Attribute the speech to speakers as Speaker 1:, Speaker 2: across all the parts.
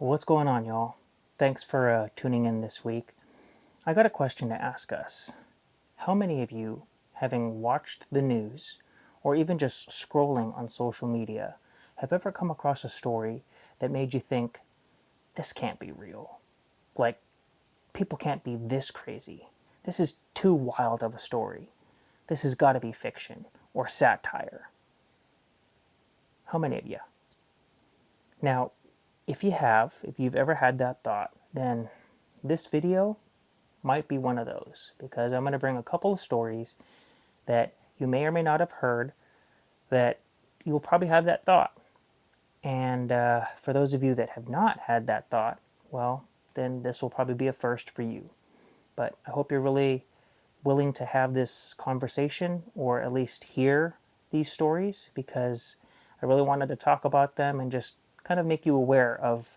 Speaker 1: What's going on, y'all? Thanks for tuning in this week. I got a question to ask us. How many of you, having watched the news or even just scrolling on social media, have ever come across a story that made you think, this can't be real? Like, people can't be this crazy. This is too wild of a story. This has got to be fiction or satire. How many of you? Now, if you've ever had that thought, then this video might be one of those because I'm going to bring a couple of stories that you may or may not have heard that you'll probably have that thought. And for those of you that have not had that thought, well, then this will probably be a first for you. But I hope you're really willing to have this conversation or at least hear these stories because I really wanted to talk about them and just kind of make you aware of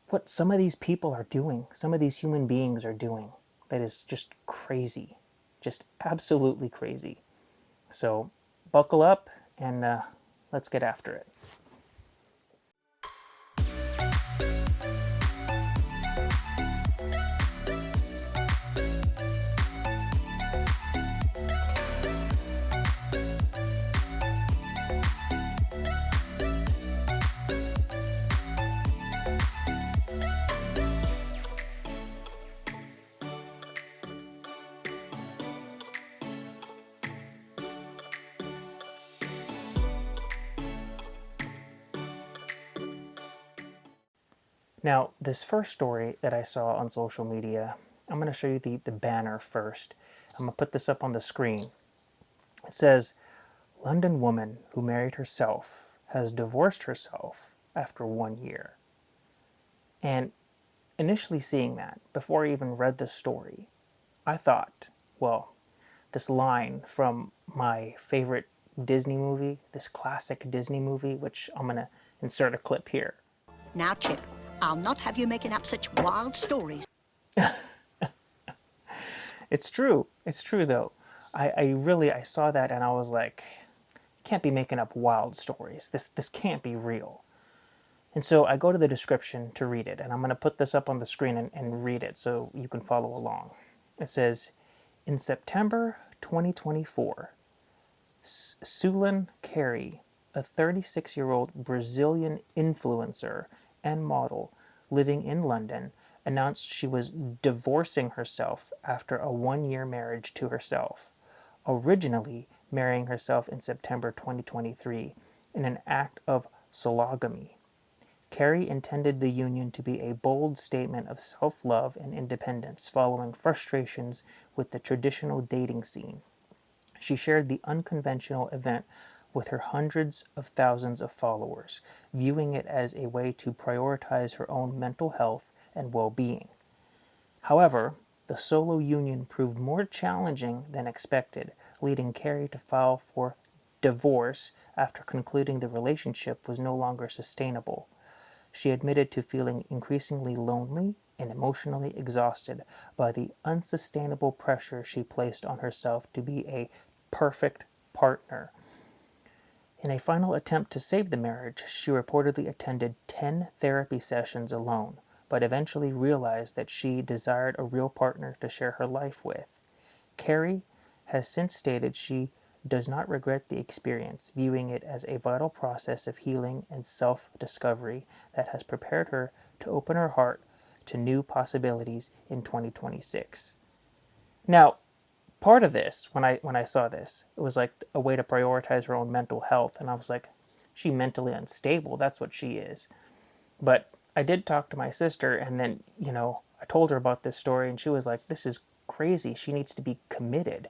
Speaker 1: what some of these people are doing, some of these human beings are doing that is just crazy, just absolutely crazy. So buckle up and let's get after it. Now, this first story that I saw on social media, I'm going to show you the banner first. I'm going to put this up on the screen. It says, London woman who married herself has divorced herself after 1 year. And initially seeing that, before I even read the story, I thought, well, this line from my favorite Disney movie, this classic Disney movie, which I'm going to insert a clip here.
Speaker 2: Now, Chip, I'll not have you making up such wild stories.
Speaker 1: It's true. It's true, though. I saw that and I was like, can't be making up wild stories. This can't be real. And so I go to the description to read it, and I'm going to put this up on the screen and read it so you can follow along. It says, in September 2024, Sulan Carey, a 36-year-old Brazilian influencer and model living in London, announced she was divorcing herself after a 1 year marriage to herself, originally marrying herself in September 2023 in an act of sologamy. Carey intended the union to be a bold statement of self-love and independence following frustrations with the traditional dating scene. She shared the unconventional event with her hundreds of thousands of followers, viewing it as a way to prioritize her own mental health and well-being. However, the solo union proved more challenging than expected, leading Carey to file for divorce after concluding the relationship was no longer sustainable. She admitted to feeling increasingly lonely and emotionally exhausted by the unsustainable pressure she placed on herself to be a perfect partner. In a final attempt to save the marriage, she reportedly attended 10 therapy sessions alone, but eventually realized that she desired a real partner to share her life with. Carey has since stated she does not regret the experience, viewing it as a vital process of healing and self-discovery that has prepared her to open her heart to new possibilities in 2026. Now, part of this, when I saw this, it was like a way to prioritize her own mental health, and I was like, she mentally unstable, that's what she is. But I did talk to my sister, and then, I told her about this story, and she was like, this is crazy. She needs to be committed.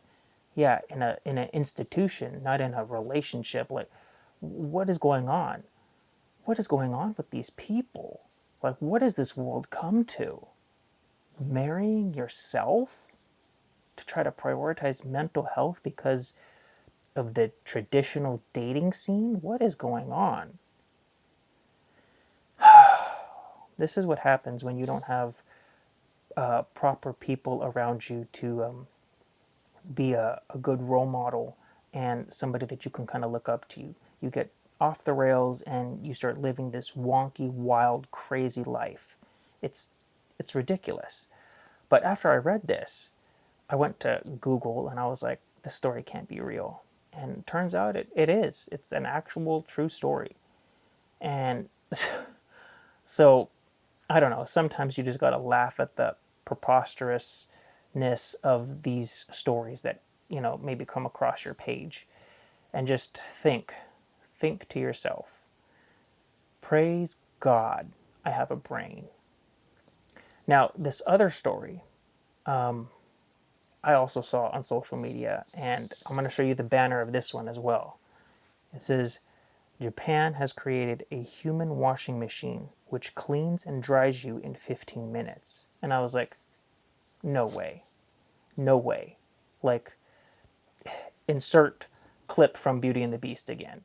Speaker 1: Yeah, in an institution, not in a relationship. Like, what is going on? What is going on with these people? Like, what does this world come to? Marrying yourself to try to prioritize mental health because of the traditional dating scene? What is going on? This is what happens when you don't have proper people around you to be a good role model and somebody that you can kind of look up to. You get off the rails and you start living this wonky, wild, crazy life. It's it's ridiculous. But after I read this, I went to Google and I was like, this story can't be real. And turns out it is. It's an actual true story. And so I don't know, sometimes you just gotta laugh at the preposterousness of these stories that, maybe come across your page and just think to yourself, praise God, I have a brain. Now, this other story I also saw on social media, and I'm going to show you the banner of this one as well. It says, Japan has created a human washing machine which cleans and dries you in 15 minutes. And I was like, no way. No way. Like, insert clip from Beauty and the Beast again.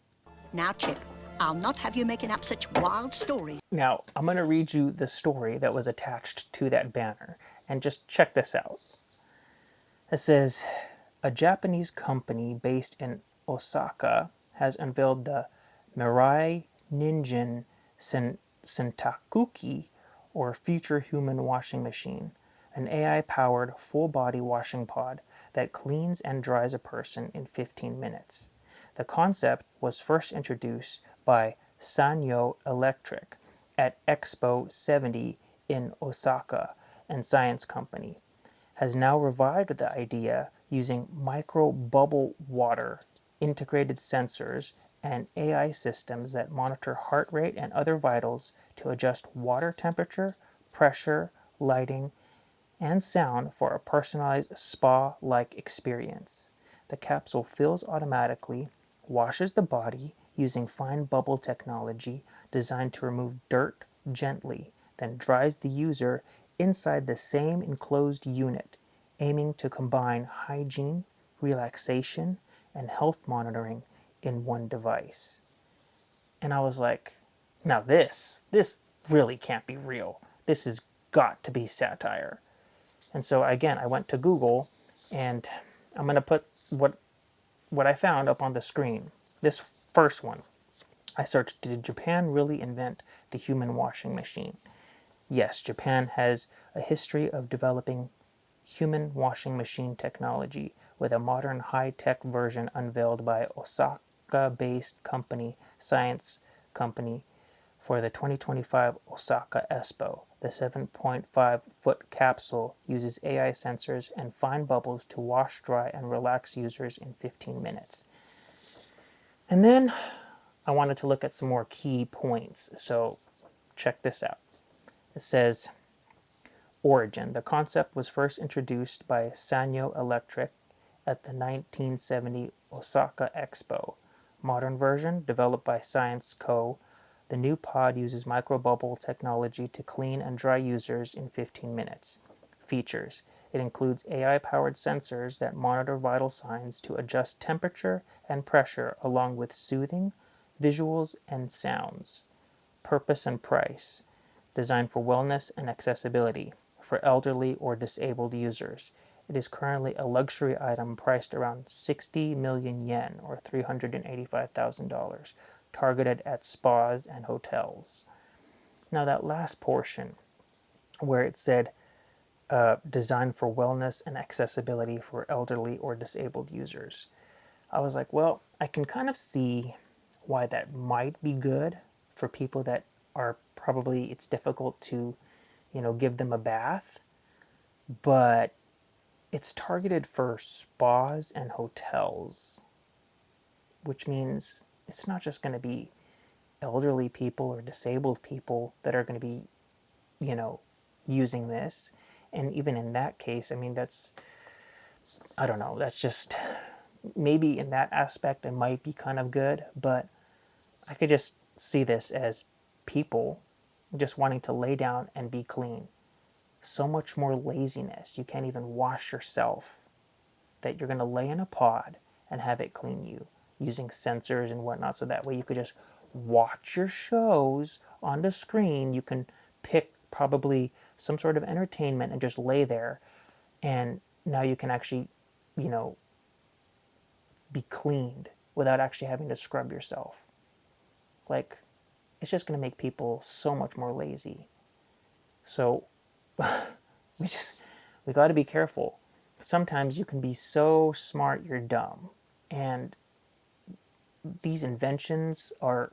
Speaker 2: Now, Chip, I'll not have you making up such wild stories.
Speaker 1: Now, I'm going to read you the story that was attached to that banner, and just check this out. It says, a Japanese company based in Osaka has unveiled the Mirai Ninjin Sentakuki, or Future Human Washing Machine, an AI-powered full-body washing pod that cleans and dries a person in 15 minutes. The concept was first introduced by Sanyo Electric at Expo 70 in Osaka and Science Company, has now revived the idea using micro bubble water, integrated sensors, and AI systems that monitor heart rate and other vitals to adjust water temperature, pressure, lighting, and sound for a personalized spa-like experience. The capsule fills automatically, washes the body using fine bubble technology designed to remove dirt gently, then dries the user inside the same enclosed unit, aiming to combine hygiene, relaxation, and health monitoring in one device. And I was like, now this really can't be real. This has got to be satire. And so again, I went to Google, and I'm going to put what I found up on the screen. This first one, I searched, did Japan really invent the human washing machine? Yes, Japan has a history of developing human washing machine technology, with a modern high-tech version unveiled by Osaka-based company Science Company for the 2025 Osaka Expo. The 7.5-foot capsule uses AI sensors and fine bubbles to wash, dry, and relax users in 15 minutes. And then I wanted to look at some more key points, so check this out. It says, origin. The concept was first introduced by Sanyo Electric at the 1970 Osaka Expo. Modern version, developed by Science Co. The new pod uses microbubble technology to clean and dry users in 15 minutes. Features. It includes AI-powered sensors that monitor vital signs to adjust temperature and pressure, along with soothing visuals and sounds. Purpose and price. Designed for wellness and accessibility for elderly or disabled users. It is currently a luxury item priced around 60 million yen, or $385,000, targeted at spas and hotels. Now, that last portion where it said designed for wellness and accessibility for elderly or disabled users, I was like, well, I can kind of see why that might be good for people that are probably, it's difficult to, give them a bath, but it's targeted for spas and hotels, which means it's not just going to be elderly people or disabled people that are going to be, using this. And even in that case, I mean, I don't know, that's just, maybe in that aspect it might be kind of good, but I could just see this as people just wanting to lay down and be clean. So much more laziness. You can't even wash yourself, that you're going to lay in a pod and have it clean you using sensors and whatnot, so that way you could just watch your shows on the screen. You can pick probably some sort of entertainment and just lay there, and now you can actually, be cleaned without actually having to scrub yourself. Like, it's just going to make people so much more lazy. So we just, we got to be careful. Sometimes you can be so smart you're dumb. And these inventions are,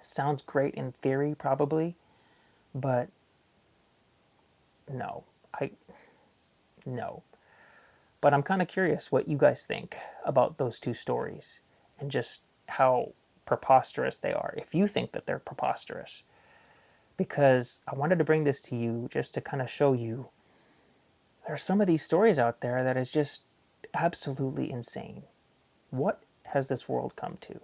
Speaker 1: sounds great in theory probably, but no. I no. But I'm kind of curious what you guys think about those two stories and just how preposterous they are, if you think that they're preposterous. Because I wanted to bring this to you just to kind of show you there's some of these stories out there that is just absolutely insane. What has this world come to?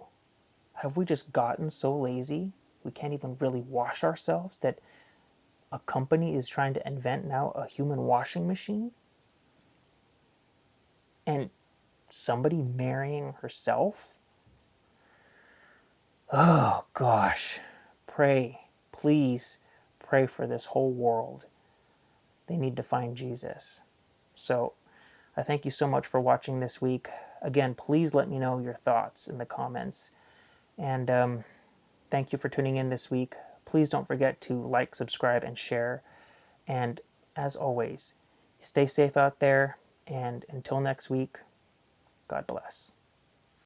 Speaker 1: Have we just gotten so lazy we can't even really wash ourselves that a company is trying to invent now a human washing machine? And somebody marrying herself? Oh gosh. Pray, please pray for this whole world. They need to find Jesus. So I thank you so much for watching this week. Again, please let me know your thoughts in the comments. And thank you for tuning in this week. Please don't forget to like, subscribe, and share. And as always, stay safe out there. And until next week, God bless.